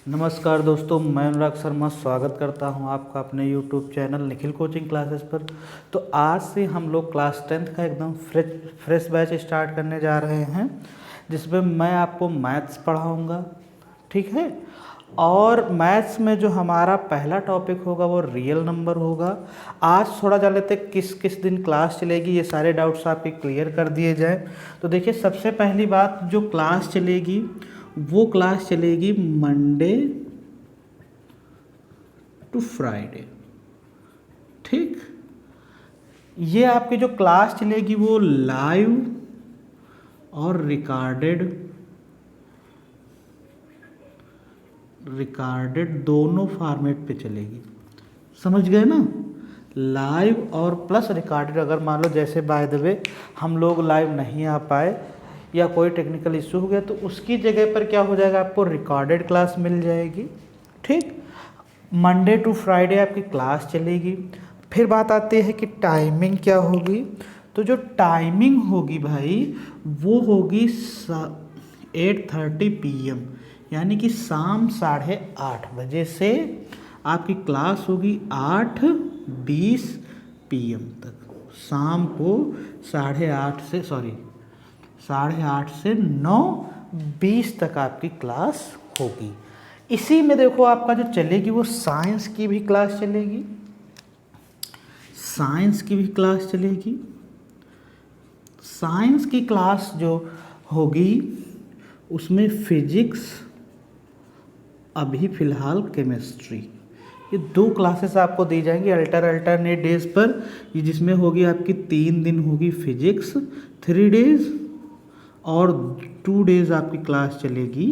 नमस्कार दोस्तों, मैं अनुराग शर्मा स्वागत करता हूं आपका अपने YouTube channel Nikhil coaching classes पर। तो आज से हम लोग क्लास 10th का एकदम फ्रेश बैच स्टार्ट करने जा रहे हैं, जिसमें मैं आपको मैथ्स पढ़ाऊंगा। ठीक है। और मैथ्स में जो हमारा पहला टॉपिक होगा वो रियल नंबर होगा। आज थोड़ा जान लेते किस किस दिन क्लास चलेगी, ये सारे डाउट्स आपके क्लियर कर दिए जाए। तो देखिए, सबसे पहली बात, जो क्लास चलेगी वो क्लास चलेगी मंडे टू फ्राइडे। ठीक। ये आपकी जो क्लास चलेगी वो लाइव और रिकॉर्डेड दोनों फॉर्मेट पे चलेगी। समझ गए ना? लाइव और प्लस रिकॉर्डेड। अगर मान लो जैसे बाय द वे हम लोग लाइव नहीं आ पाए या कोई टेक्निकल इशू हो गया, तो उसकी जगह पर क्या हो जाएगा, आपको रिकॉर्डेड क्लास मिल जाएगी। ठीक। मंडे टू फ्राइडे आपकी क्लास चलेगी। फिर बात आती है कि टाइमिंग क्या होगी। तो जो टाइमिंग होगी भाई, वो होगी 8:30 PM, यानी कि शाम 8:30 बजे से आपकी क्लास होगी 8:20 PM तक। शाम को 8:30 से 9:20 तक आपकी क्लास होगी। इसी में देखो आपका जो चलेगी वो साइंस की भी क्लास चलेगी। साइंस की क्लास जो होगी उसमें फिजिक्स, अभी फ़िलहाल केमिस्ट्री, ये 2 क्लासेस आपको दी जाएंगी अल्टरनेट डेज पर। ये जिसमें होगी आपकी 3 दिन होगी फिजिक्स, 3 डेज, और 2 डेज आपकी क्लास चलेगी।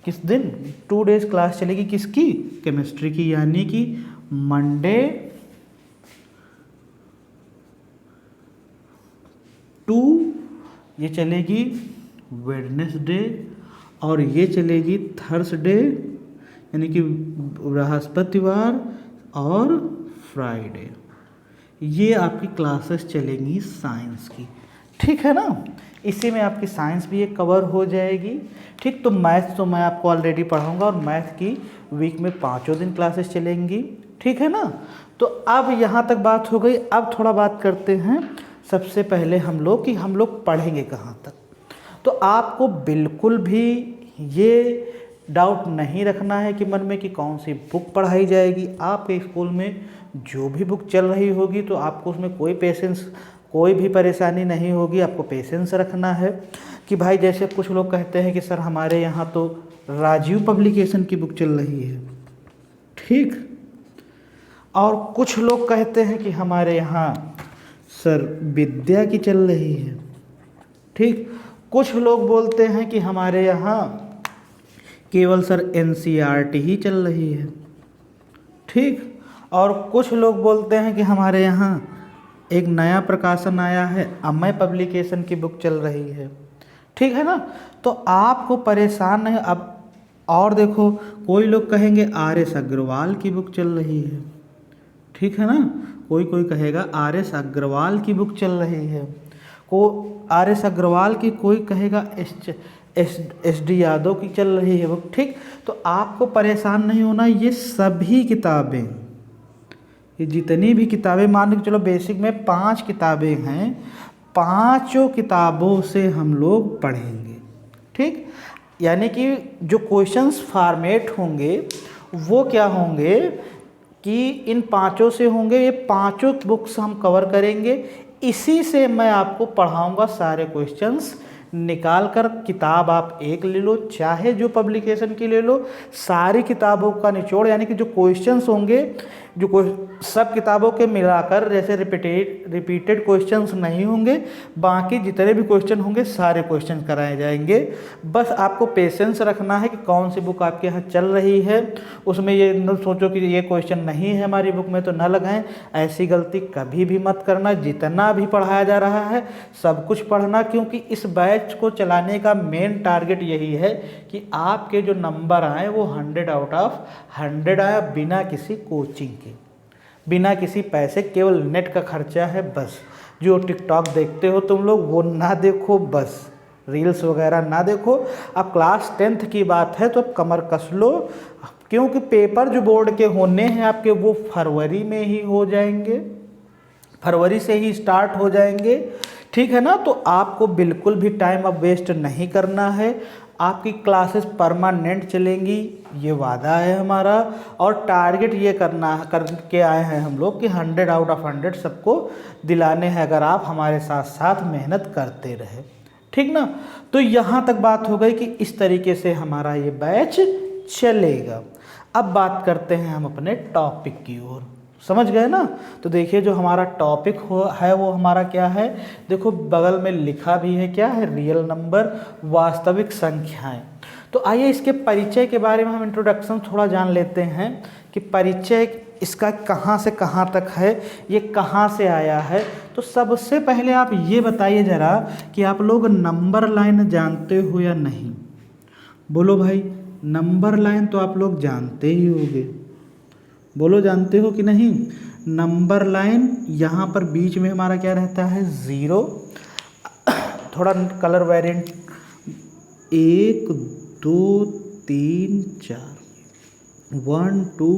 किस दिन? 2 डेज क्लास चलेगी किसकी? केमिस्ट्री की। यानी कि मंडे टू ये चलेगी वेडनेसडे, और ये चलेगी थर्सडे, यानी कि बृहस्पतिवार और फ्राइडे। ये आपकी क्लासेस चलेंगी साइंस की। ठीक है ना? इसी में आपकी साइंस भी एक कवर हो जाएगी। ठीक। तो मैथ्स तो मैं आपको ऑलरेडी पढ़ाऊंगा, और मैथ की वीक में 5 दिन क्लासेस चलेंगी। ठीक है ना? तो अब यहाँ तक बात हो गई। अब थोड़ा बात करते हैं सबसे पहले हम लोग पढ़ेंगे कहाँ तक। तो आपको बिल्कुल भी ये डाउट नहीं रखना है कि मन में कि कौन सी बुक पढ़ाई जाएगी। आपके स्कूल में जो भी बुक चल रही होगी तो आपको उसमें कोई भी परेशानी नहीं होगी। आपको पेशेंस रखना है कि भाई, जैसे कुछ लोग कहते हैं कि सर हमारे यहाँ तो राजीव पब्लिकेशन की बुक चल रही है। ठीक। और कुछ लोग कहते हैं कि हमारे यहाँ सर विद्या की चल रही है। ठीक। कुछ लोग बोलते हैं कि हमारे यहाँ केवल सर NCERT ही चल रही है। ठीक। और कुछ लोग बोलते हैं कि हमारे यहाँ एक नया प्रकाशन आया है, अमय पब्लिकेशन की बुक चल रही है। ठीक है ना? तो आपको परेशान नहीं। अब और देखो, कोई लोग कहेंगे RS अग्रवाल की बुक चल रही है। ठीक है ना? कोई कहेगा RS अग्रवाल की बुक चल रही है। RS अग्रवाल की, कोई कहेगा SD यादव की चल रही है बुक। ठीक। तो आपको परेशान नहीं होना। ये सभी किताबें, ये जितनी भी किताबें, मान के चलो बेसिक में 5 किताबें हैं, 5 किताबों से हम लोग पढ़ेंगे। ठीक। यानी कि जो क्वेश्चंस फॉर्मेट होंगे वो क्या होंगे कि इन 5 से होंगे। ये 5 बुक्स हम कवर करेंगे। इसी से मैं आपको पढ़ाऊंगा सारे क्वेश्चंस निकाल कर। किताब आप एक ले लो, चाहे जो पब्लिकेशन की ले लो, सारी किताबों का निचोड़, यानी कि जो क्वेश्चंस होंगे, सब किताबों के मिलाकर, जैसे रिपीटेड क्वेश्चंस नहीं होंगे, बाकी जितने भी क्वेश्चन होंगे सारे क्वेश्चन कराए जाएंगे। बस आपको पेशेंस रखना है कि कौन सी बुक आपके यहाँ चल रही है। उसमें ये न सोचो कि ये क्वेश्चन नहीं है हमारी बुक में तो न लगाएं। ऐसी गलती कभी भी मत करना। जितना भी पढ़ाया जा रहा है सब कुछ पढ़ना, क्योंकि इस बैच को चलाने का मेन टारगेट यही है कि आपके जो नंबर आए वो 100/100 आए, बिना किसी कोचिंग के, बिना किसी पैसे। केवल नेट का खर्चा है बस। जो टिकटॉक देखते हो तुम लोग वो ना देखो बस। रील्स वगैरह ना देखो। अब क्लास 10th की बात है तो अब कमर कस लो, क्योंकि पेपर जो बोर्ड के होने हैं आपके वो फरवरी में ही हो जाएंगे, फरवरी से ही स्टार्ट हो जाएंगे, ठीक है ना। तो आपको बिल्कुल भी टाइम अब वेस्ट नहीं करना है, आपकी क्लासेस परमानेंट चलेंगी, ये वादा है हमारा। और टारगेट ये करके आए हैं हम लोग कि 100 आउट ऑफ 100 सबको दिलाने हैं, अगर आप हमारे साथ साथ मेहनत करते रहे, ठीक ना। तो यहाँ तक बात हो गई कि इस तरीके से हमारा ये बैच चलेगा। अब बात करते हैं हम अपने टॉपिक की ओर, समझ गए ना। तो देखिए जो हमारा टॉपिक है वो हमारा क्या है, देखो बगल में लिखा भी है, क्या है, रियल नंबर, वास्तविक संख्याएं। तो आइए इसके परिचय के बारे में हम इंट्रोडक्शन थोड़ा जान लेते हैं कि परिचय इसका कहाँ से कहाँ तक है, ये कहाँ से आया है। तो सबसे पहले आप ये बताइए ज़रा कि आप लोग नंबर लाइन जानते हो या नहीं। बोलो भाई, नंबर लाइन तो आप लोग जानते ही होंगे, बोलो जानते हो कि नहीं। नंबर लाइन यहाँ पर बीच में हमारा क्या रहता है, 0, थोड़ा कलर वेरिएंट 1 2 3 4, 1 2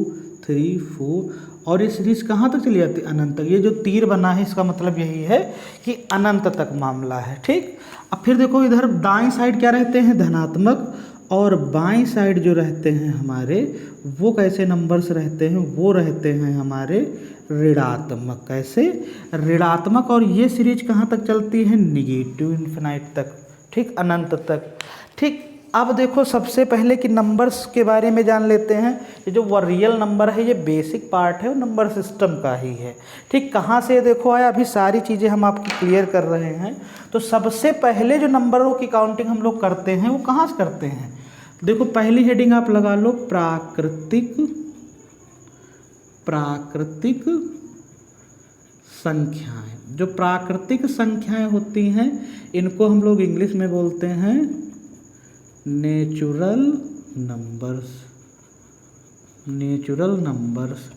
3 4, और ये सीरीज कहाँ तक चली जाती है, अनंत तक। ये जो तीर बना है इसका मतलब यही है कि अनंत तक मामला है, ठीक। अब फिर देखो इधर दाईं साइड क्या रहते हैं, धनात्मक, और बाईं साइड जो रहते हैं हमारे वो कैसे नंबर्स रहते हैं, वो रहते हैं हमारे ऋणात्मक। कैसे, ऋणात्मक। और ये सीरीज कहाँ तक चलती है, निगेटिव इन्फिनाइट तक, ठीक, अनंत तक, ठीक। अब देखो सबसे पहले कि नंबर्स के बारे में जान लेते हैं। ये जो रियल नंबर है ये बेसिक पार्ट है, वो नंबर सिस्टम का ही है, ठीक। कहाँ से देखो आया, अभी सारी चीज़ें हम आपकी क्लियर कर रहे हैं। तो सबसे पहले जो नंबरों की काउंटिंग हम लोग करते हैं वो कहाँ से करते हैं, देखो पहली हेडिंग आप लगा लो, प्राकृतिक संख्याएं। जो प्राकृतिक संख्याएं होती हैं इनको हम लोग इंग्लिश में बोलते हैं नेचुरल नंबर्स,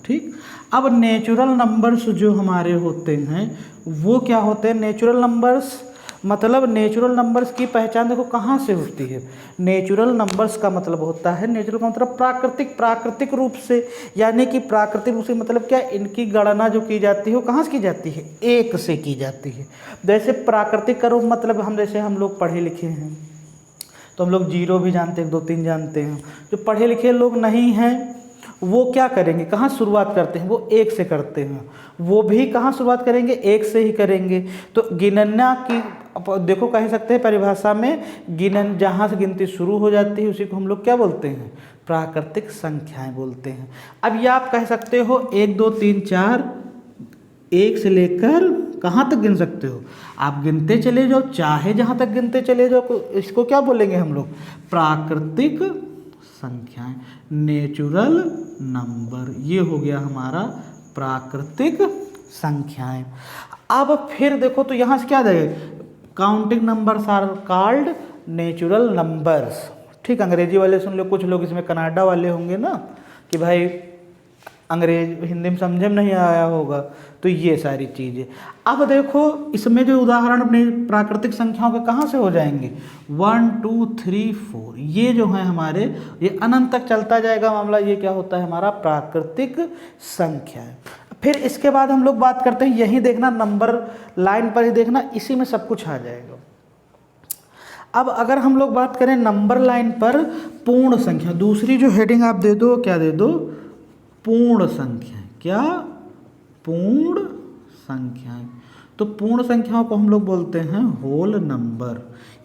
ठीक। अब नेचुरल नंबर्स जो हमारे होते हैं वो क्या होते हैं, नेचुरल नंबर्स मतलब नेचुरल नंबर्स की पहचान देखो कहाँ से होती है। नेचुरल नंबर्स का मतलब होता है, नेचुरल का मतलब प्राकृतिक रूप से, यानी कि प्राकृतिक रूप से मतलब क्या, इनकी गणना जो की जाती है वो कहाँ से की जाती है, 1 से की जाती है। जैसे प्राकृतिक का रूप मतलब हम लोग पढ़े लिखे हैं तो हम लोग 0 भी जानते हैं, 2 3 जानते हैं। जो पढ़े लिखे लोग नहीं हैं वो क्या करेंगे, कहाँ शुरुआत करते हैं, वो 1 से करते हैं, वो भी कहाँ शुरुआत करेंगे, 1 से ही करेंगे। तो गिनना की देखो कह सकते हैं परिभाषा में, जहाँ से गिनती शुरू हो जाती है उसी को हम लोग क्या बोलते हैं, प्राकृतिक संख्याएं बोलते हैं। अब ये आप कह सकते हो 1 2 3 4, 1 से लेकर कहाँ तक गिन सकते हो, आप गिनते चले जाओ, चाहे जहाँ तक गिनते चले जाओ, इसको क्या बोलेंगे हम लोग, प्राकृतिक संख्याएं, नेचुरल नंबर। ये हो गया हमारा प्राकृतिक संख्याएं। अब फिर देखो तो यहाँ से क्या जाएगा, counting numbers are called natural numbers, ठीक। अंग्रेजी वाले सुन लो, कुछ लोग इसमें कनाडा वाले होंगे ना कि भाई अंग्रेज हिंदी में समझे में नहीं आया होगा, तो ये सारी चीज़ें। अब देखो इसमें जो उदाहरण अपने प्राकृतिक संख्याओं के कहाँ से हो जाएंगे, 1 2 3 4, ये जो है हमारे, ये अनंत तक चलता जाएगा मामला। ये क्या होता है हमारा प्राकृतिक संख्या है। फिर इसके बाद हम लोग बात करते हैं, यही देखना नंबर लाइन पर ही देखना, इसी में सब कुछ आ जाएगा। अब अगर हम लोग बात करें नंबर लाइन पर पूर्ण संख्या, दूसरी जो हेडिंग आप दे दो, क्या दे दो, पूर्ण संख्या। क्या, पूर्ण संख्याएं। तो पूर्ण संख्याओं को हम लोग बोलते हैं होल नंबर।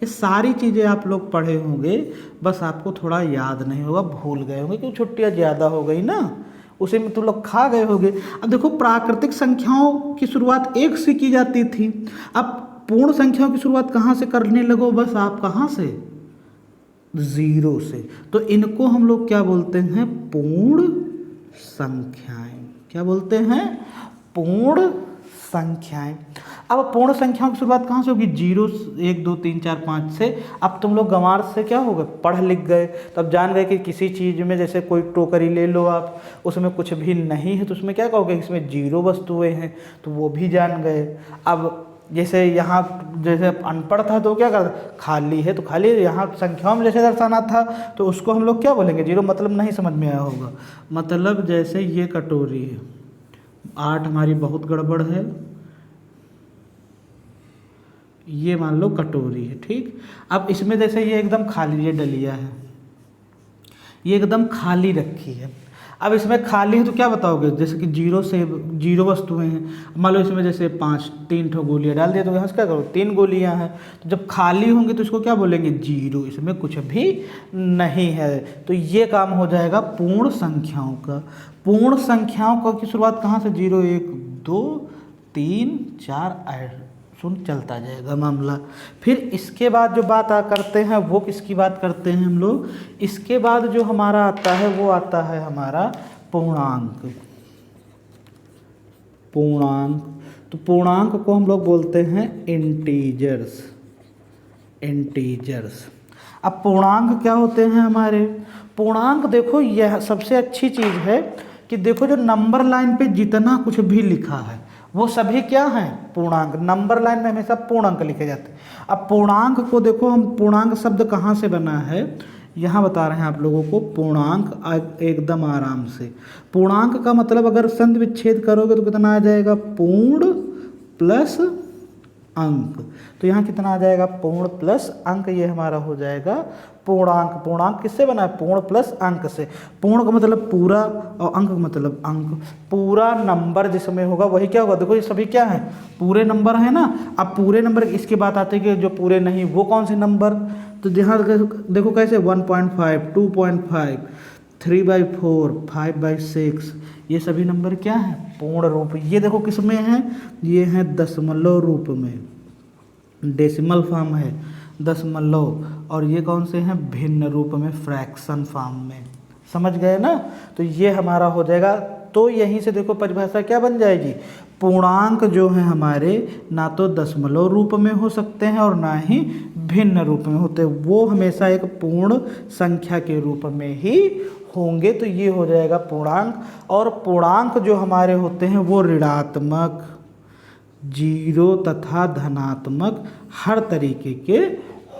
ये सारी चीज़ें आप लोग पढ़े होंगे, बस आपको थोड़ा याद नहीं होगा, भूल गए होंगे क्योंकि छुट्टियाँ ज़्यादा हो गई ना, उसी में तुम लोग खा गए होंगे। अब देखो प्राकृतिक संख्याओं की शुरुआत 1 से की जाती थी, अब पूर्ण संख्याओं की शुरुआत कहाँ से करने लगो, बस आप कहाँ से, 0 से। तो इनको हम लोग क्या बोलते हैं, पूर्ण संख्याएं। क्या बोलते हैं, पूर्ण संख्याएं। अब पूर्ण संख्याओं की शुरुआत कहाँ से होगी, 0 1 2 3 4 5 से। अब तुम लोग गंवार से क्या हो गए, पढ़ लिख गए, तो अब जान गए कि किसी चीज़ में, जैसे कोई टोकरी ले लो आप, उसमें कुछ भी नहीं है तो उसमें क्या कहोगे, इसमें 0 वस्तुएं हैं, तो वो भी जान गए। अब जैसे यहाँ जैसे अनपढ़ था तो क्या कर खाली है, तो खाली यहाँ संख्याओं में जैसे दर्शाना था तो उसको हम लोग क्या बोलेंगे, जीरो। मतलब नहीं समझ में आया होगा। मतलब जैसे ये कटोरी है, 8 हमारी बहुत गड़बड़ है, ये मान लो कटोरी है, ठीक। अब इसमें जैसे ये एकदम खाली, ये डलिया है, ये एकदम खाली रखी है। अब इसमें खाली है तो क्या बताओगे, जैसे कि जीरो वस्तुएं हैं, मान लो इसमें जैसे 3 ठो गोलियां डाल दिया तो यहाँ से क्या करो 3 गोलियां हैं। तो जब खाली होंगे तो इसको क्या बोलेंगे, जीरो, इसमें कुछ भी नहीं है। तो ये काम हो जाएगा पूर्ण संख्याओं का। पूर्ण संख्याओं का की शुरुआत कहाँ से, 0 1 2 3 4 सुन चलता जाएगा मामला। फिर इसके बाद जो बात करते हैं वो किसकी बात करते हैं हम लोग, इसके बाद जो हमारा आता है वो आता है हमारा पूर्णांक। पूर्णांक, तो पूर्णांक को हम लोग बोलते हैं इंटीजर्स। इंटीजर्स। अब पूर्णांक क्या होते हैं हमारे, पूर्णांक देखो यह सबसे अच्छी चीज़ है कि देखो जो नंबर लाइन पे जितना कुछ भी लिखा है वो सभी क्या हैं, पूर्णांक। नंबर लाइन में हमेशा पूर्णांक लिखे जाते हैं। अब पूर्णांक को देखो, हम पूर्णांक शब्द कहाँ से बना है यहाँ बता रहे हैं आप लोगों को। पूर्णांक एकदम आराम से, पूर्णांक का मतलब अगर संधि विच्छेद करोगे तो कितना आ जाएगा, पूर्ण प्लस अंक। तो यहाँ कितना आ जाएगा, पूर्ण प्लस अंक, ये हमारा हो जाएगा पूर्णांक। पूर्णांक किससे बना है, पूर्ण प्लस अंक से। पूर्ण का मतलब पूरा और अंक का मतलब अंक। पूरा नंबर जिसमें होगा वही क्या होगा, देखो ये सभी क्या है, पूरे नंबर है ना। अब पूरे नंबर इसके बात आते हैं कि जो पूरे नहीं वो कौन से नंबर, तो यहाँ देखो कैसे 1.5 2.5 3/4 5/6 ये सभी नंबर क्या हैं, पूर्ण रूप। ये देखो किस में है, ये है दशमलव रूप में, डेसिमल फॉर्म है दशमलव, और ये कौन से हैं, भिन्न रूप में, फ्रैक्शन फॉर्म में। समझ गए ना। तो ये हमारा हो जाएगा। तो यहीं से देखो परिभाषा क्या बन जाएगी, पूर्णांक जो है हमारे ना तो दशमलव रूप में हो सकते हैं और ना ही भिन्न रूप में होते, वो हमेशा एक पूर्ण संख्या के रूप में ही होंगे। तो ये हो जाएगा पूर्णांक। और पूर्णांक जो हमारे होते हैं वो ऋणात्मक, जीरो तथा धनात्मक हर तरीके के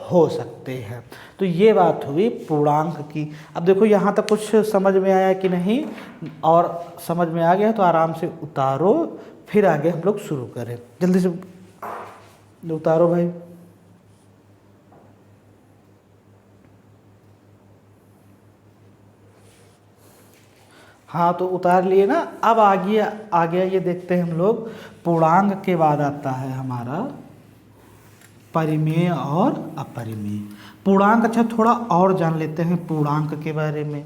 हो सकते हैं। तो ये बात हुई पूर्णांक की। अब देखो यहाँ तक कुछ समझ में आया कि नहीं, और समझ में आ गया तो आराम से उतारो, फिर आगे हम लोग शुरू करें। जल्दी से उतारो भाई। हाँ तो उतार लिए ना। अब आ गया ये देखते हैं हम लोग, पूर्णांक के बाद आता है हमारा परिमेय और अपरिमेय। पूर्णांक, अच्छा थोड़ा और जान लेते हैं पूर्णांक के बारे में,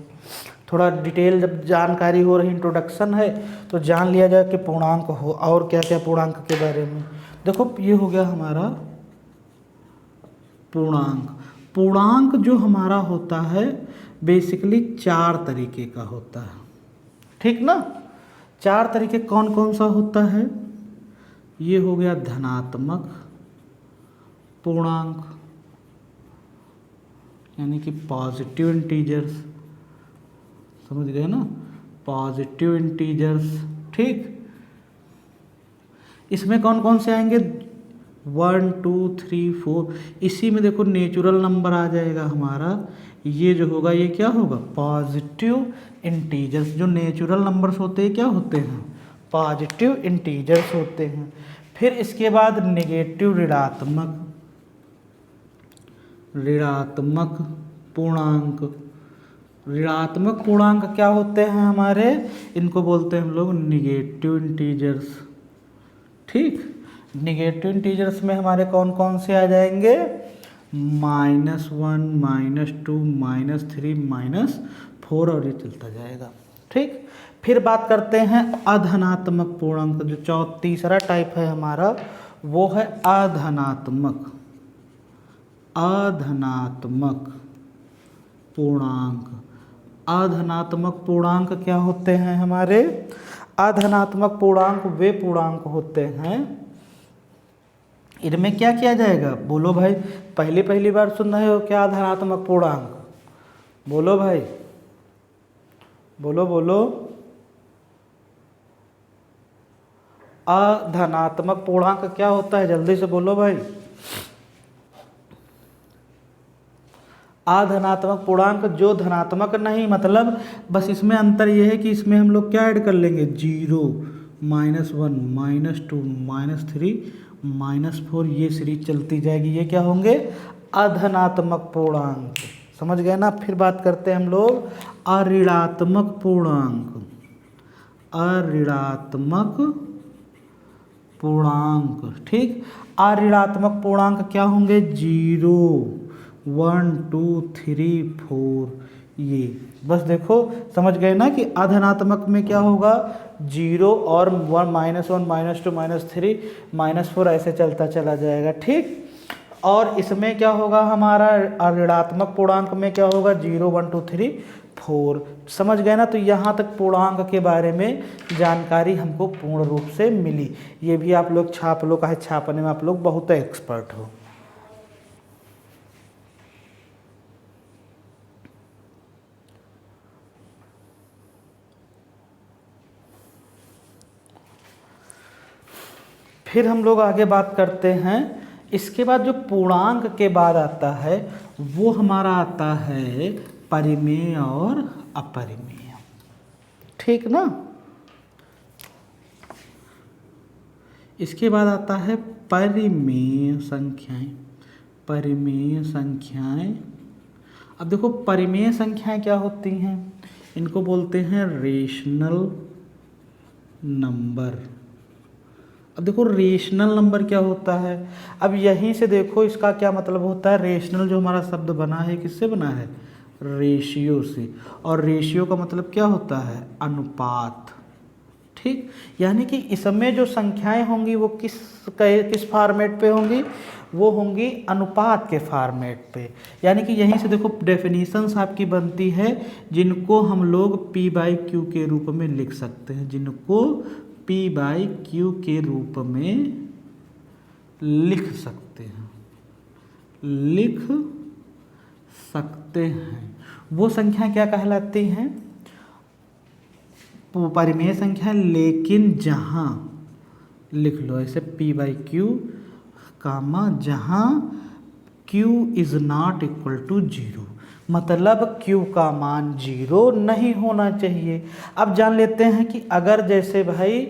थोड़ा डिटेल जब जानकारी हो रही, इंट्रोडक्शन है तो जान लिया जाए कि पूर्णांक हो और क्या क्या पूर्णांक के बारे में। देखो ये हो गया हमारा पूर्णांक। पूर्णांक जो हमारा होता है बेसिकली 4 तरीके का होता है, ठीक ना। 4 तरीके कौन कौन सा होता है, ये हो गया धनात्मक पूर्णांक यानी कि पॉजिटिव इंटीजर्स, समझ गए ना, पॉजिटिव इंटीजर्स, ठीक। इसमें कौन कौन से आएंगे, 1 2 3 4, इसी में देखो नेचुरल नंबर आ जाएगा हमारा। ये जो होगा ये क्या होगा, पॉजिटिव इंटीजर्स। जो नेचुरल नंबर्स होते हैं क्या होते हैं, पॉजिटिव इंटीजर्स होते हैं। फिर इसके बाद नेगेटिव ऋणात्मक पूर्णांक। ऋणात्मक पूर्णांक क्या होते हैं हमारे, इनको बोलते हैं हम लोग निगेटिव इंटीजर्स, ठीक। निगेटिव इंटीजर्स में हमारे कौन कौन से आ जाएंगे, -1 -2 -3 -4 और ये चलता जाएगा, ठीक। फिर बात करते हैं अधनात्मक पूर्णांक। जो तीसरा टाइप है हमारा वो है अधनात्मक पूर्णांक। अधनात्मक पूर्णांक क्या होते हैं हमारे, अधनात्मक पूर्णांक वे पूर्णांक होते हैं, इनमें क्या किया जाएगा, बोलो भाई, पहली बार सुन रहे हो क्या धनात्मक पूर्णांक, बोलो भाई, बोलो। अधनात्मक पूर्णांक क्या होता है, जल्दी से बोलो भाई। अधनात्मक पूर्णांक जो धनात्मक नहीं, मतलब बस इसमें अंतर ये है कि इसमें हम लोग क्या ऐड कर लेंगे, 0, -1, -2, -3, -4, ये सीरीज चलती जाएगी। ये क्या होंगे, अधनात्मक पूर्णांक। समझ गए ना। फिर बात करते हैं हम लोग अऋणात्मक पूर्णांक। अऋणात्मक पूर्णांक, ठीक। अऋणात्मक पूर्णांक क्या होंगे, 0, 1, 2, 3, 4, ये बस देखो समझ गए ना कि अधनात्मक में क्या होगा, 0 और 1, -1, -2, -3, -4 ऐसे चलता चला जाएगा, ठीक। और इसमें क्या होगा, हमारा ऋणात्मक पूर्णांक में क्या होगा, 0, 1, 2, 3, 4। समझ गए ना। तो यहाँ तक पूर्णांक के बारे में जानकारी हमको पूर्ण रूप से मिली। ये भी आप लोग छाप लो, काहे छापने में आप लोग बहुत एक्सपर्ट हो। फिर हम लोग आगे बात करते हैं। इसके बाद जो पूर्णांक के बाद आता है वो हमारा आता है परिमेय और अपरिमेय, ठीक ना। इसके बाद आता है परिमेय संख्याएं। परिमेय संख्याएं, अब देखो परिमेय संख्याएं क्या होती हैं, इनको बोलते हैं रेशनल नंबर। अब देखो रेशनल नंबर क्या होता है, अब यहीं से देखो इसका क्या मतलब होता है। रेशनल जो हमारा शब्द बना है किससे बना है, रेशियो से। और रेशियो का मतलब क्या होता है, अनुपात, ठीक। यानी कि इसमें जो संख्याएं होंगी वो किस फॉर्मेट पे होंगी, वो होंगी अनुपात के फॉर्मेट पे। यानी कि यहीं से देखो डेफिनेशंस आपकी बनती है जिनको हम लोग P/Q के रूप में लिख सकते हैं, जिनको P/Q के रूप में लिख सकते हैं, लिख सकते हैं। वो संख्या क्या कहलाती हैं, परिमेय संख्या। लेकिन जहाँ लिख लो ऐसे P/Q कामा जहाँ Q is not equal to 0, मतलब Q का मान 0 नहीं होना चाहिए। अब जान लेते हैं कि अगर जैसे भाई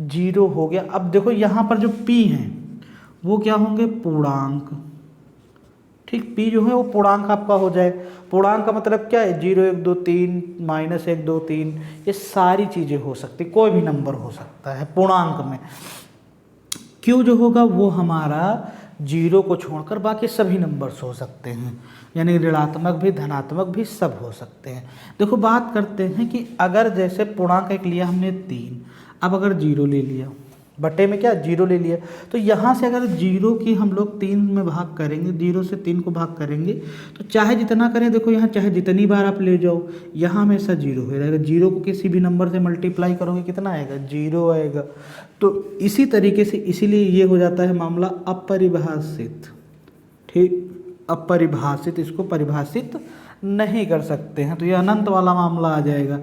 0 हो गया, अब देखो यहाँ पर जो P हैं वो क्या होंगे, पूर्णांक, ठीक। P जो है वो पूर्णांक आपका हो जाए। पूर्णांक का मतलब क्या है, 0, 1, 2, 3, -1, 2, 3, ये सारी चीज़ें हो सकती, कोई भी नंबर हो सकता है पूर्णांक में। Q जो होगा वो हमारा 0 को छोड़कर बाकी सभी नंबर्स हो सकते हैं, यानी ऋणात्मक भी धनात्मक भी सब हो सकते हैं। देखो बात करते हैं कि अगर जैसे पूर्णांक एक लिया हमने 3, अब अगर 0 ले लिया, बटे में क्या 0 ले लिया, तो यहाँ से अगर 0 की हम लोग 3 में भाग करेंगे, 0 से 3 को भाग करेंगे, तो चाहे जितना करें, देखो यहाँ चाहे जितनी बार आप ले जाओ यहाँ हमेशा 0 हो रहेगा। 0 को किसी भी नंबर से मल्टीप्लाई करोगे कितना आएगा, 0 आएगा। तो इसी तरीके से, इसीलिए ये हो जाता है मामला अपरिभाषित, ठीक। अपरिभाषित, इसको परिभाषित नहीं कर सकते हैं, तो ये अनंत वाला मामला आ जाएगा।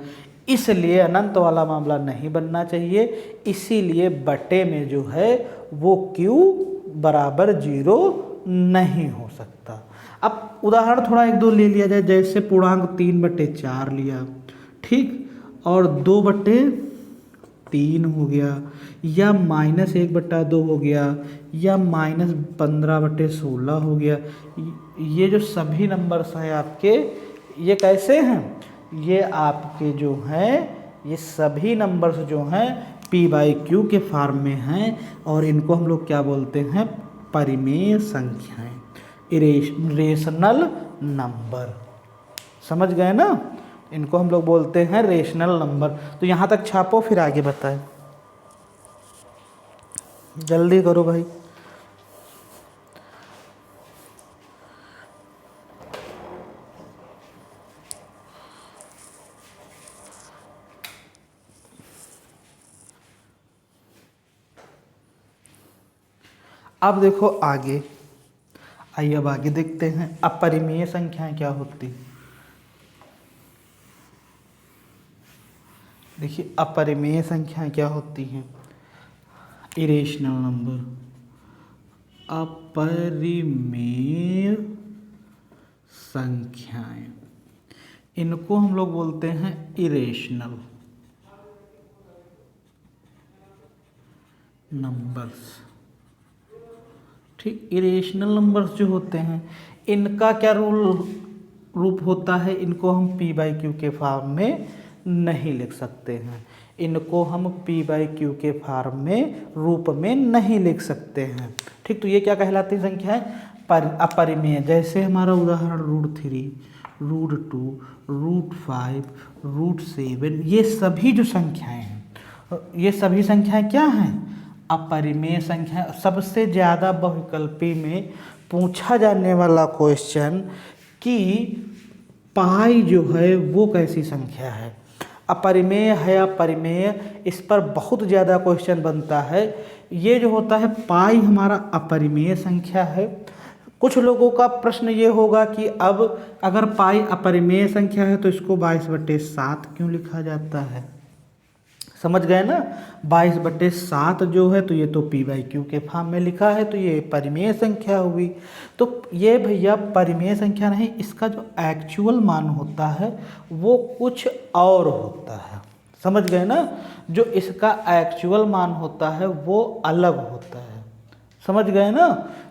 इसलिए अनंत वाला मामला नहीं बनना चाहिए, इसीलिए बटे में जो है वो Q बराबर 0 नहीं हो सकता। अब उदाहरण थोड़ा 1-2 ले लिया जाए, जैसे पूर्णांक 3/4 लिया, ठीक, और 2/3 हो गया, या -1/2 हो गया, या -15/16 हो गया। ये जो सभी नंबर्स हैं आपके, ये कैसे हैं, ये आपके जो हैं, ये सभी नंबर्स जो हैं P/Q के फॉर्म में हैं, और इनको हम लोग क्या बोलते हैं, परिमेय संख्याएं, रेशनल नंबर। समझ गए ना, इनको हम लोग बोलते हैं रेशनल नंबर। तो यहाँ तक छापो, फिर आगे बताएं, जल्दी करो भाई। अब देखो आगे, आइए अब आगे देखते हैं अपरिमेय संख्याएं क्या होती। देखिए अपरिमेय संख्याएं क्या होती हैं। इरेशनल नंबर, अपरिमेय संख्याएं, इनको हम लोग बोलते हैं इरेशनल नंबर्स। ठीक, इरेशनल नंबर्स जो होते हैं इनका क्या रूप होता है, इनको हम पी बाई क्यू के फॉर्म में नहीं लिख सकते हैं, इनको हम पी बाई क्यू के फॉर्म में रूप में नहीं लिख सकते हैं। ठीक, तो ये क्या कहलाती है संख्याएं, अपरिमेय। जैसे हमारा उदाहरण √3, √2, √5, √7, ये सभी जो संख्याएं हैं, ये सभी संख्याएं क्या हैं, अपरिमेय संख्या। सबसे ज़्यादा बहुविकल्पी में पूछा जाने वाला क्वेश्चन कि पाई जो है वो कैसी संख्या है, अपरिमेय है या परिमेय, इस पर बहुत ज़्यादा क्वेश्चन बनता है। ये जो होता है पाई हमारा अपरिमेय संख्या है। कुछ लोगों का प्रश्न ये होगा कि अब अगर पाई अपरिमेय संख्या है तो इसको 22/7 क्यों लिखा जाता है। समझ गए ना, 22/7 जो है तो ये तो पी बाई क्यू के फॉर्म में लिखा है, तो ये परिमेय संख्या हुई। तो ये भैया परिमेय संख्या नहीं, इसका जो एक्चुअल मान होता है वो कुछ और होता है। समझ गए ना, जो इसका एक्चुअल मान होता है वो अलग होता है। समझ गए ना,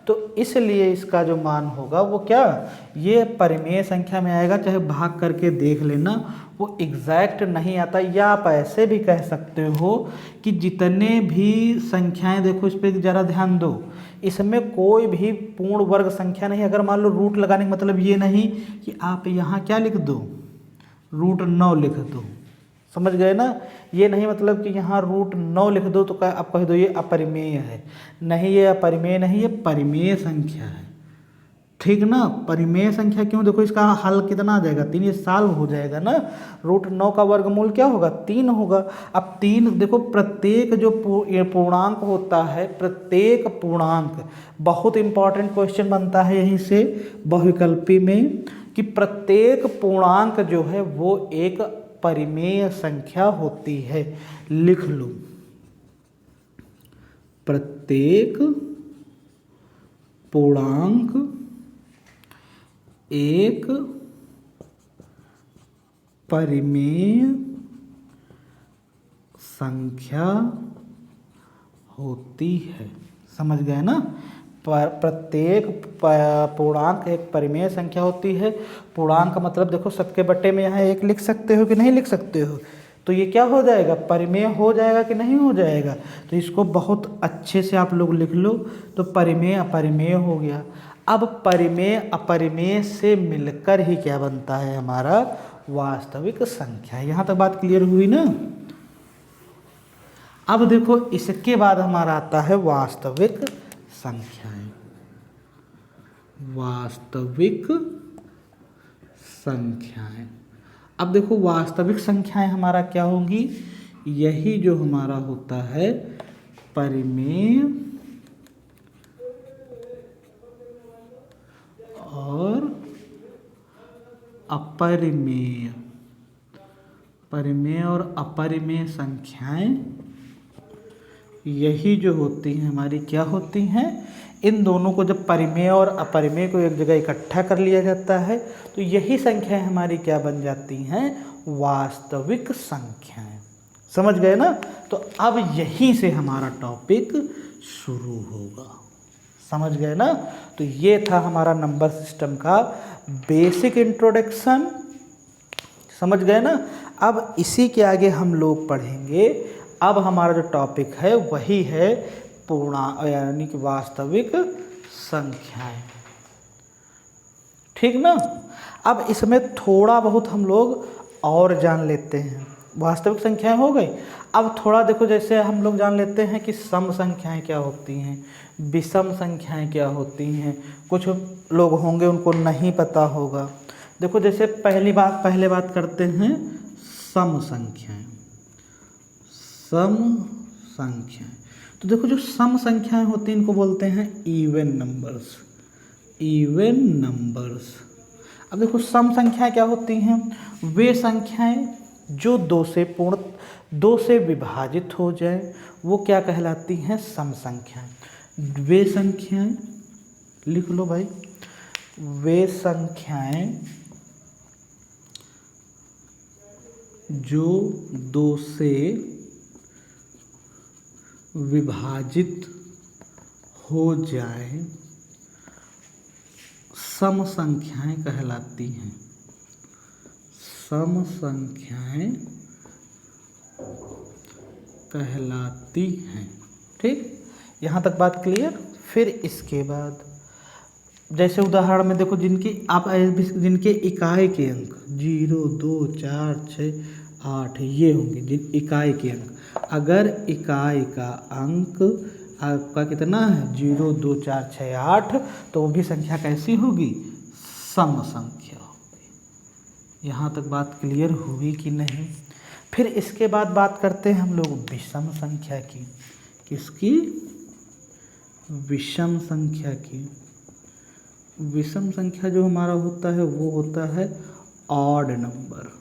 तो इसलिए इसका जो मान होगा वो क्या, ये परिमेय संख्या में आएगा। चाहे भाग करके देख लेना, वो एग्जैक्ट नहीं आता। या आप ऐसे भी कह सकते हो कि जितने भी संख्याएं, देखो इस पर ज़रा ध्यान दो, इसमें कोई भी पूर्ण वर्ग संख्या नहीं। अगर मान लो रूट लगाने का मतलब ये नहीं कि आप यहाँ क्या लिख दो, √9 लिख दो। समझ गए ना, ये नहीं मतलब कि यहाँ √9 लिख दो तो आप कह दो ये अपरिमेय है। नहीं, ये अपरिमेय नहीं, ये परिमेय संख्या है। ठीक ना, परिमेय संख्या क्यों, देखो इसका हल कितना आ जाएगा, 3, ये सॉल्व हो जाएगा ना। √9 का वर्गमूल क्या होगा, 3 होगा। अब 3 देखो, प्रत्येक जो पूर्णांक होता है, प्रत्येक पूर्णांक, बहुत इंपॉर्टेंट क्वेश्चन बनता है यहीं से बहुविकल्पी में, कि प्रत्येक पूर्णांक जो है वो एक परिमेय संख्या होती है। लिख लो, प्रत्येक पूर्णांक एक परिमेय संख्या होती है। समझ गए ना, प्रत्येक पूर्णांक एक परिमेय संख्या होती है। पूर्णांक मतलब देखो सबके बट्टे में यहाँ 1 लिख सकते हो कि नहीं लिख सकते हो, तो ये क्या हो जाएगा, परिमेय हो जाएगा कि नहीं हो जाएगा। तो इसको बहुत अच्छे से आप लोग लिख लो, तो परिमेय अपरिमेय हो गया। अब परिमेय अपरिमेय से मिलकर ही क्या बनता है हमारा, वास्तविक संख्या। यहाँ तक बात क्लियर हुई ना। अब देखो इसके बाद हमारा आता है वास्तविक संख्याएं। वास्तविक संख्याएं, अब देखो वास्तविक संख्याएं हमारा क्या होंगी, यही जो हमारा होता है परिमेय और अपरिमेय, परिमेय और अपरिमेय संख्याएं, यही जो होती हैं हमारी क्या होती हैं, इन दोनों को जब परिमेय और अपरिमेय को एक जगह इकट्ठा कर लिया जाता है तो यही संख्याएं हमारी क्या बन जाती हैं, वास्तविक संख्याएं। समझ गए ना, तो अब यहीं से हमारा टॉपिक शुरू होगा। समझ गए ना, तो ये था हमारा नंबर सिस्टम का बेसिक इंट्रोडक्शन। समझ गए ना, अब इसी के आगे हम लोग पढ़ेंगे। अब हमारा जो टॉपिक है वही है यानी कि वास्तविक संख्याएं। ठीक ना, अब इसमें थोड़ा बहुत हम लोग और जान लेते हैं। वास्तविक संख्याएं हो गई, अब थोड़ा देखो, जैसे हम लोग जान लेते हैं कि सम संख्याएं क्या होती हैं, विषम संख्याएं क्या होती हैं। कुछ लोग होंगे उनको नहीं पता होगा। देखो जैसे पहले बात करते हैं सम संख्याएं। सम संख्याएं, तो देखो जो सम संख्याएं होती हैं इनको बोलते हैं इवन नंबर्स। Even numbers. अब देखो सम संख्याएं क्या होती हैं, वे संख्याएं जो 2 से पूर्ण 2 से विभाजित हो जाए वो क्या कहलाती हैं? सम संख्याएं। वे संख्याएं लिख लो भाई, वे संख्याएं जो 2 से विभाजित हो जाए सम संख्याएं कहलाती हैं। सम संख्याएं कहलाती हैं। ठीक, यहाँ तक बात क्लियर। फिर इसके बाद जैसे उदाहरण में देखो, जिनके इकाई के अंक 0, 2, 4, 6, 8 ये होंगे जिन इकाई के अंक। अगर इकाई का अंक आपका कितना है? 0, 2, 4, 6, 8, तो वो भी संख्या कैसी होगी? सम संख्या होगी। यहाँ तक बात क्लियर हुई कि नहीं? फिर इसके बाद बात करते हैं हम लोग विषम संख्या की। किसकी? विषम संख्या की। विषम संख्या जो हमारा होता है वो होता है ऑड नंबर।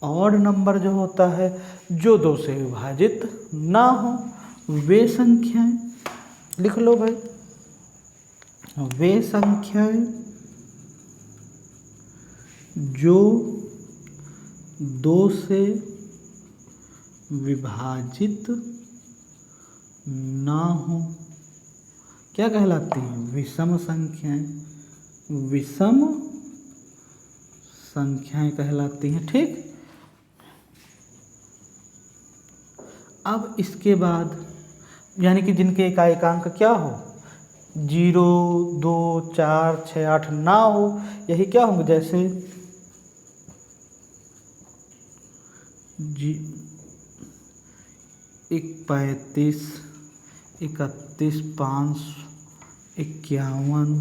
ऑड नंबर जो होता है जो 2 से विभाजित ना हो, वे संख्याएं लिख लो भाई, वे संख्याएं जो 2 से विभाजित ना हो क्या कहलाती हैं? विषम संख्याएं। विषम संख्याएं कहलाती हैं। ठीक, अब इसके बाद यानी कि जिनके इकाइकांक क्या हो? 0, 2, 4, 6, 8 ना हो, यही क्या होंगे? जैसे 35, 31, 5, 51,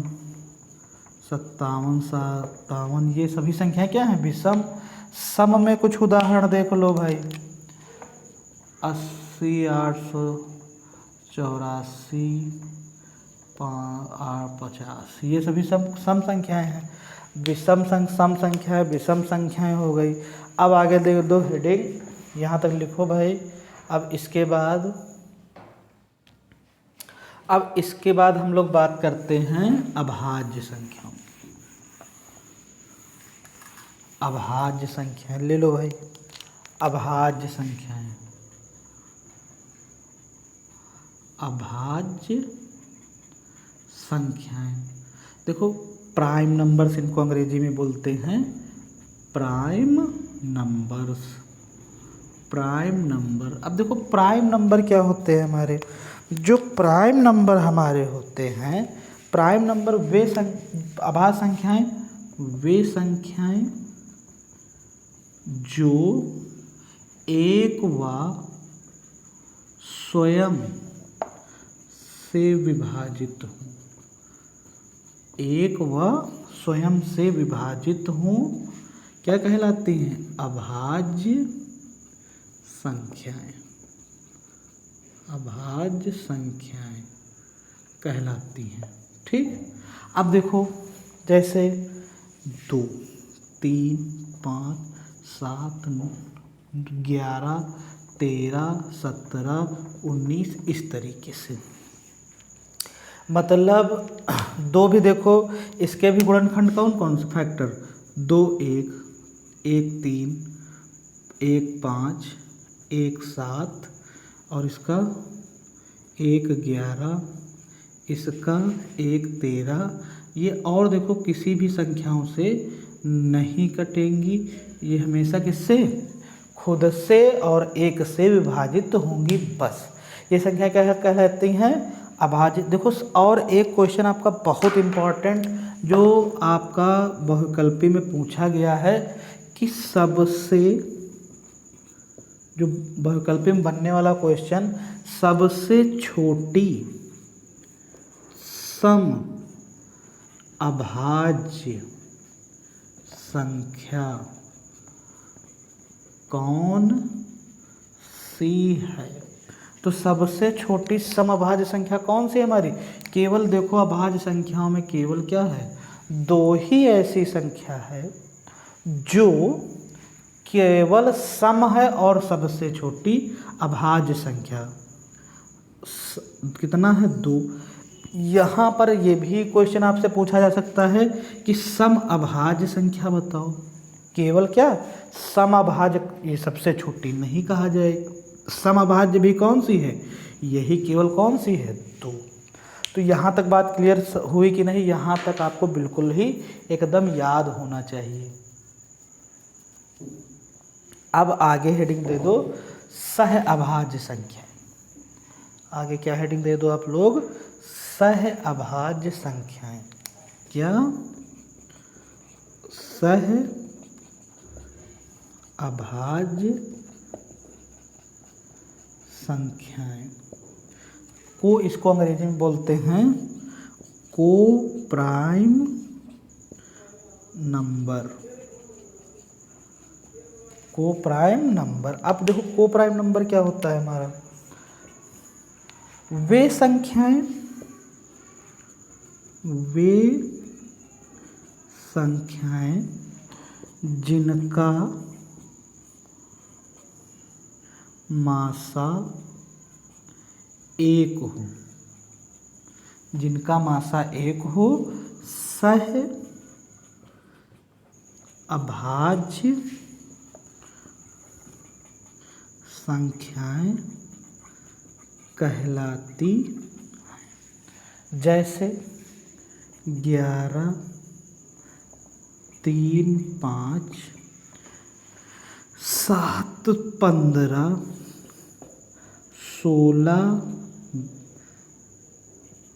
57, 57 ये सभी संख्याएं क्या हैं? विषम। सम में कुछ उदाहरण देख लो भाई, 80, 884, 50 ये सभी सब सम संख्याएं हैं। सम संख्याएं विषम संख्याएं हो गई। अब आगे देख दो हेडिंग, यहाँ तक लिखो भाई। अब इसके बाद हम लोग बात करते हैं अभाज्य संख्याओं। अभाज्य संख्याएं ले लो भाई। अभाज्य संख्याएं, अभाज्य संख्याएं देखो, प्राइम नंबर्स इनको अंग्रेजी में बोलते हैं, प्राइम नंबर्स। प्राइम नंबर, अब देखो प्राइम नंबर क्या होते हैं हमारे? जो प्राइम नंबर हमारे होते हैं, प्राइम नंबर वे अभाज्य संख्याएं वे संख्याएं जो एक व स्वयं से विभाजित हो। एक व स्वयं से विभाजित हो क्या कहलाती हैं? अभाज्य संख्याएं। अभाज्य संख्याएं कहलाती हैं। ठीक, अब देखो जैसे 2, 3, 5, 7, 11, 13, 17, 19 इस तरीके से। मतलब 2 भी देखो, इसके भी गुणनखंड कौन कौन से फैक्टर? 2, 1, 1, 3, 1, 5, 1, 7 और इसका 1, 11, इसका 1, 13। ये और देखो किसी भी संख्याओं से नहीं कटेंगी, ये हमेशा किससे? खुद से और 1 से विभाजित होंगी बस। ये संख्या क्या कहलाती हैं? अभाज्य। देखो और एक क्वेश्चन आपका बहुत इम्पॉर्टेंट जो आपका बहुविकल्पी में पूछा गया है कि सबसे, जो बहुविकल्पी में बनने वाला क्वेश्चन, सबसे छोटी सम अभाज्य संख्या कौन सी है? तो सबसे छोटी समअभाज्य संख्या कौन सी है हमारी? केवल देखो अभाज्य संख्याओं में केवल क्या है? 2 ही ऐसी संख्या है जो केवल सम है और सबसे छोटी अभाज्य संख्या कितना है 2। यहाँ पर ये भी क्वेश्चन आपसे पूछा जा सकता है कि सम अभाज्य संख्या बताओ। केवल क्या सम अभाज्य, ये सबसे छोटी नहीं कहा जाए। सम अभाज्य भी कौन सी है, यही केवल कौन सी है 2। तो यहाँ तक बात क्लियर हुई कि नहीं, यहाँ तक आपको बिल्कुल ही एकदम याद होना चाहिए। अब आगे हेडिंग दे दो सह अभाज्य संख्या। आगे क्या हेडिंग दे दो आप लोग, सह अभाज्य संख्याएं। क्या, सह अभाज्य संख्याएं को, इसको अंग्रेजी में बोलते हैं को प्राइम नंबर। को प्राइम नंबर। अब देखो को प्राइम नंबर क्या होता है हमारा, वे संख्याएं जिनका मासा 1 हो, जिनका मासा 1 हो, सह अभाज्य संख्याएं कहलाती हैं। जैसे 11, 3, 5, 7, 15, 16,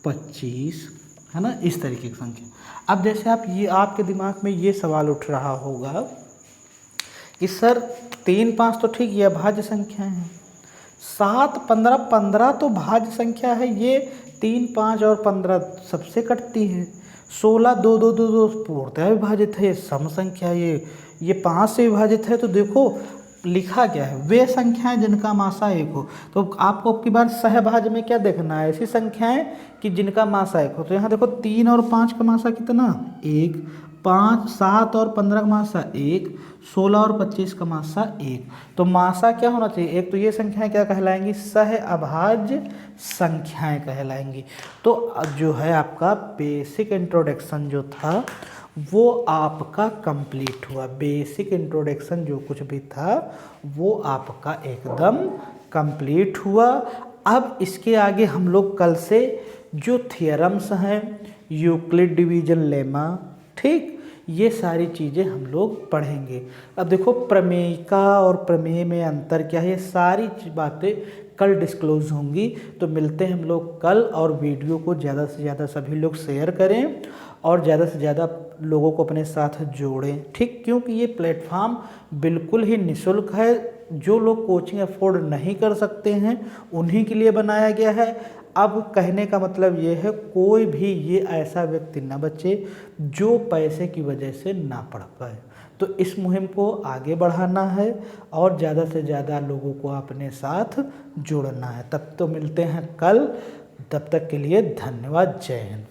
25, है ना, इस तरीके की संख्या। अब जैसे आप ये, आपके दिमाग में ये सवाल उठ रहा होगा कि सर 3, 5 तो ठीक ये अभाज्य संख्या है, 7, 15, 15 तो भाज्य संख्या है, ये 3, 5 और 15 सबसे कटती है, 16, 2, 2, 2, 2 पूर्णतः विभाजित है, ये सम संख्या, ये 5 से विभाजित है। तो देखो लिखा क्या है, वे संख्याएं जिनका मासा 1 हो। तो आपको अब की बार सहभाज्य में क्या देखना है, ऐसी संख्याएं कि जिनका मासा 1 हो। तो यहाँ देखो 3 और 5 का मासा कितना 1, 5, 7 और 15 का मासा 1, 16 और 25 का मासा 1। तो मासा क्या होना चाहिए 1। तो ये संख्याएं क्या कहलाएंगी, सह अभाज्य संख्याएं कहलाएंगी। तो जो है आपका बेसिक इंट्रोडक्शन जो था वो आपका कंप्लीट हुआ। बेसिक इंट्रोडक्शन जो कुछ भी था वो आपका एकदम कंप्लीट हुआ। अब इसके आगे हम लोग कल से जो थियरम्स हैं, यूक्लिड डिवीजन लेमा, ठीक, ये सारी चीज़ें हम लोग पढ़ेंगे। अब देखो प्रमेयिका और प्रमेय में अंतर क्या है, ये सारी बातें कल डिस्क्लोज होंगी। तो मिलते हैं हम लोग कल, और वीडियो को ज़्यादा से ज़्यादा सभी लोग शेयर करें और ज़्यादा से ज़्यादा लोगों को अपने साथ जोड़ें, ठीक, क्योंकि ये प्लेटफॉर्म बिल्कुल ही निःशुल्क है। जो लोग कोचिंग अफोर्ड नहीं कर सकते हैं उन्हीं के लिए बनाया गया है। अब कहने का मतलब ये है, कोई भी ये ऐसा व्यक्ति ना बचे जो पैसे की वजह से ना पढ़ पाए। तो इस मुहिम को आगे बढ़ाना है और ज़्यादा से ज़्यादा लोगों को अपने साथ जोड़ना है। तब तो मिलते हैं कल, तब तक के लिए धन्यवाद, जय हिंद।